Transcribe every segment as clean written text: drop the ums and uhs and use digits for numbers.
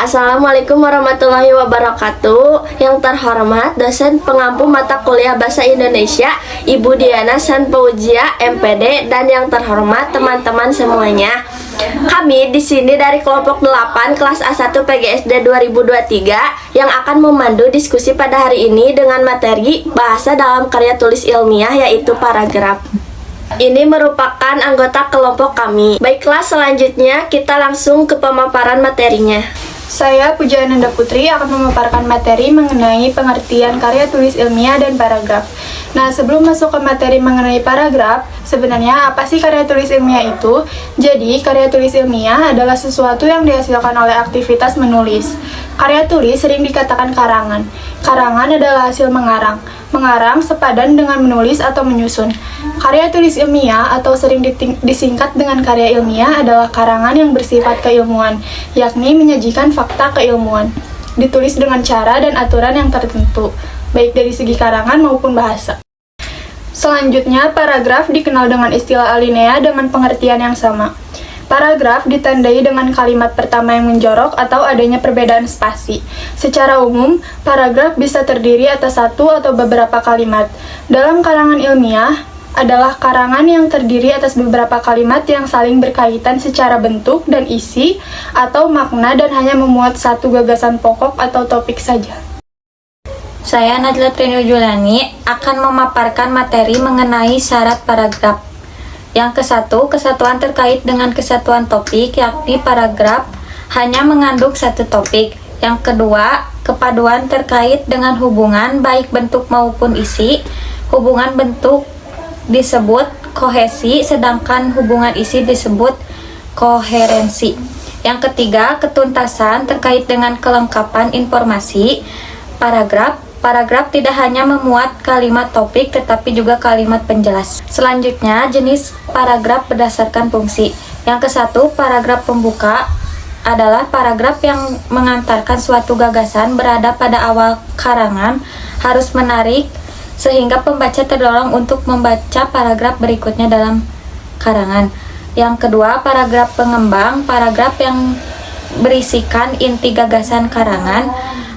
Assalamualaikum warahmatullahi wabarakatuh. Yang terhormat dosen pengampu mata kuliah Bahasa Indonesia Ibu Diana Sanpaujia MPD, dan yang terhormat teman-teman semuanya. Kami di sini dari kelompok 8 kelas A1 PGSD 2023 yang akan memandu diskusi pada hari ini dengan materi bahasa dalam karya tulis ilmiah, yaitu paragraf. Ini merupakan anggota kelompok kami. Baiklah, selanjutnya kita langsung ke pemaparan materinya. Saya Puja Ananda Putri akan memaparkan materi mengenai pengertian karya tulis ilmiah dan paragraf. Nah, sebelum masuk ke materi mengenai paragraf, sebenarnya apa sih karya tulis ilmiah itu? Jadi, karya tulis ilmiah adalah sesuatu yang dihasilkan oleh aktivitas menulis. Karya tulis sering dikatakan karangan. Karangan adalah hasil mengarang. Mengarang sepadan dengan menulis atau menyusun. Karya tulis ilmiah atau sering disingkat dengan karya ilmiah adalah karangan yang bersifat keilmuan, yakni menyajikan fakta keilmuan. Ditulis dengan cara dan aturan yang tertentu, baik dari segi karangan maupun bahasa. Selanjutnya, paragraf dikenal dengan istilah alinea dengan pengertian yang sama. Paragraf ditandai dengan kalimat pertama yang menjorok atau adanya perbedaan spasi. Secara umum, paragraf bisa terdiri atas satu atau beberapa kalimat. Dalam karangan ilmiah, adalah karangan yang terdiri atas beberapa kalimat yang saling berkaitan secara bentuk dan isi atau makna dan hanya memuat satu gagasan pokok atau topik saja. Saya Najla Trinujulani akan memaparkan materi mengenai syarat paragraf. Yang ke-1, kesatuan terkait dengan kesatuan topik, yakni paragraf hanya mengandung satu topik. Yang kedua, kepaduan terkait dengan hubungan baik bentuk maupun isi. Hubungan bentuk disebut kohesi, sedangkan hubungan isi disebut koherensi. Yang ketiga, ketuntasan terkait dengan kelengkapan informasi. Paragraf tidak hanya memuat kalimat topik tetapi juga kalimat penjelas. Selanjutnya, jenis paragraf berdasarkan fungsi. Yang ke-1, paragraf pembuka adalah paragraf yang mengantarkan suatu gagasan berada pada awal karangan, harus menarik sehingga pembaca terdorong untuk membaca paragraf berikutnya dalam karangan. Yang kedua, paragraf pengembang, paragraf yang berisikan inti gagasan karangan.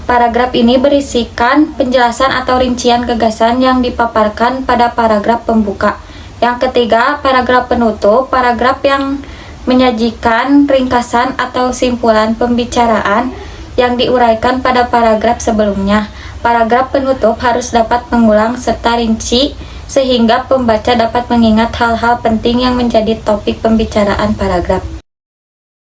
Paragraf ini berisikan penjelasan atau rincian gagasan yang dipaparkan pada paragraf pembuka. Yang ketiga, paragraf penutup, paragraf yang menyajikan ringkasan atau simpulan pembicaraan yang diuraikan pada paragraf sebelumnya. Paragraf penutup harus dapat mengulang serta rinci sehingga pembaca dapat mengingat hal-hal penting yang menjadi topik pembicaraan paragraf.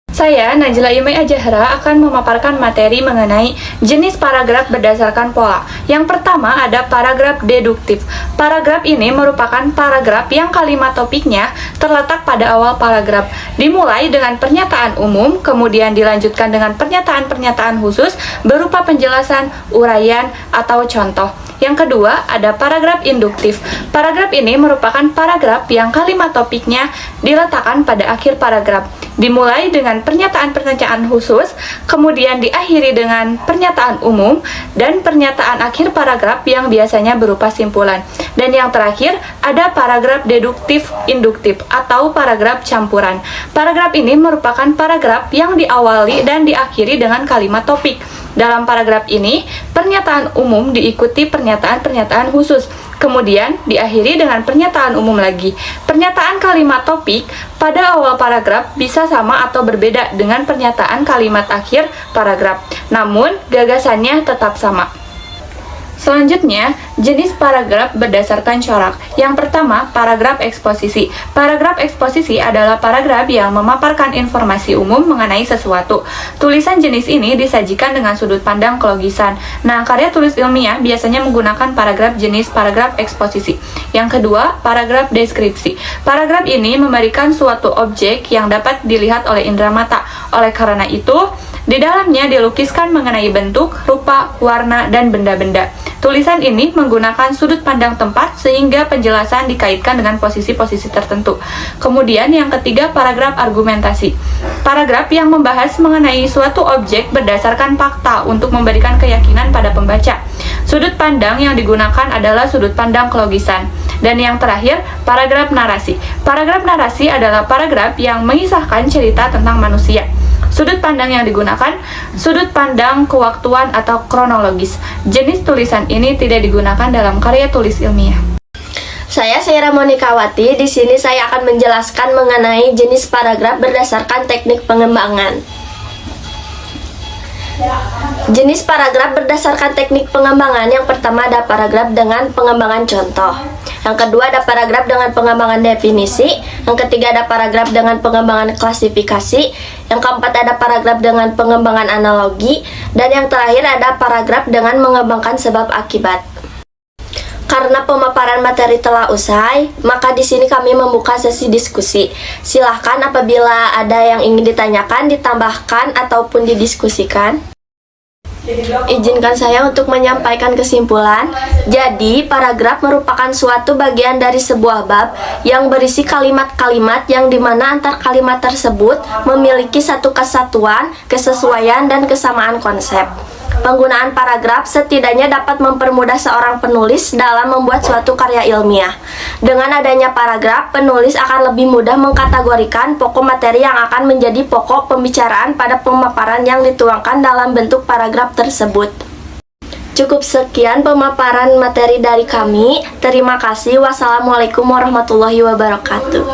Saya, Najla Imai Ajahra, akan memaparkan materi mengenai jenis paragraf berdasarkan pola. Yang pertama ada paragraf deduktif. Paragraf ini merupakan paragraf yang kalimat topiknya terletak pada awal paragraf. Dimulai dengan pernyataan umum, kemudian dilanjutkan dengan pernyataan-pernyataan khusus berupa penjelasan, uraian, atau contoh. Yang kedua, ada paragraf induktif. Paragraf ini merupakan paragraf yang kalimat topiknya diletakkan pada akhir paragraf. Dimulai dengan pernyataan-pernyataan khusus, kemudian diakhiri dengan pernyataan umum, dan pernyataan akhir paragraf yang biasanya berupa simpulan. Dan yang terakhir, ada paragraf deduktif induktif atau paragraf campuran. Paragraf ini merupakan paragraf yang diawali dan diakhiri dengan kalimat topik. Dalam paragraf ini, pernyataan umum diikuti pernyataan-pernyataan khusus, kemudian diakhiri dengan pernyataan umum lagi. Pernyataan kalimat topik pada awal paragraf bisa sama atau berbeda dengan pernyataan kalimat akhir paragraf, namun gagasannya tetap sama. Selanjutnya, jenis paragraf berdasarkan corak. Yang pertama, paragraf eksposisi. Paragraf eksposisi adalah paragraf yang memaparkan informasi umum mengenai sesuatu. Tulisan jenis ini disajikan dengan sudut pandang kelogisan. Nah, karya tulis ilmiah biasanya menggunakan paragraf jenis paragraf eksposisi. Yang kedua, paragraf deskripsi. Paragraf ini memberikan suatu objek yang dapat dilihat oleh indera mata. Oleh karena itu, di dalamnya dilukiskan mengenai bentuk, rupa, warna, dan benda-benda. Tulisan ini menggunakan sudut pandang tempat sehingga penjelasan dikaitkan dengan posisi-posisi tertentu. Kemudian yang ketiga, paragraf argumentasi. Paragraf yang membahas mengenai suatu objek berdasarkan fakta untuk memberikan keyakinan pada pembaca. Sudut pandang yang digunakan adalah sudut pandang kelogisan. Dan yang terakhir, paragraf narasi. Paragraf narasi adalah paragraf yang mengisahkan cerita tentang manusia. Sudut pandang yang digunakan, sudut pandang kewaktuan atau kronologis. Jenis tulisan ini tidak digunakan dalam karya tulis ilmiah. Saya Syaira Monikawati. Di sini saya akan menjelaskan mengenai jenis paragraf berdasarkan teknik pengembangan. Jenis paragraf berdasarkan teknik pengembangan. Yang pertama ada paragraf dengan pengembangan contoh. Yang kedua ada paragraf dengan pengembangan definisi. Yang ketiga ada paragraf dengan pengembangan klasifikasi. Yang keempat ada paragraf dengan pengembangan analogi. Dan yang terakhir ada paragraf dengan mengembangkan sebab akibat. Karena pemaparan materi telah usai, maka di sini kami membuka sesi diskusi. Silahkan apabila ada yang ingin ditanyakan, ditambahkan, ataupun didiskusikan. Izinkan saya untuk menyampaikan kesimpulan. Jadi, paragraf merupakan suatu bagian dari sebuah bab yang berisi kalimat-kalimat yang dimana antar kalimat tersebut memiliki satu kesatuan, kesesuaian, dan kesamaan konsep. Penggunaan paragraf setidaknya dapat mempermudah seorang penulis dalam membuat suatu karya ilmiah. Dengan adanya paragraf, penulis akan lebih mudah mengkategorikan pokok materi yang akan menjadi pokok pembicaraan pada pemaparan yang dituangkan dalam bentuk paragraf tersebut. Cukup sekian pemaparan materi dari kami. Terima kasih. Wassalamualaikum warahmatullahi wabarakatuh.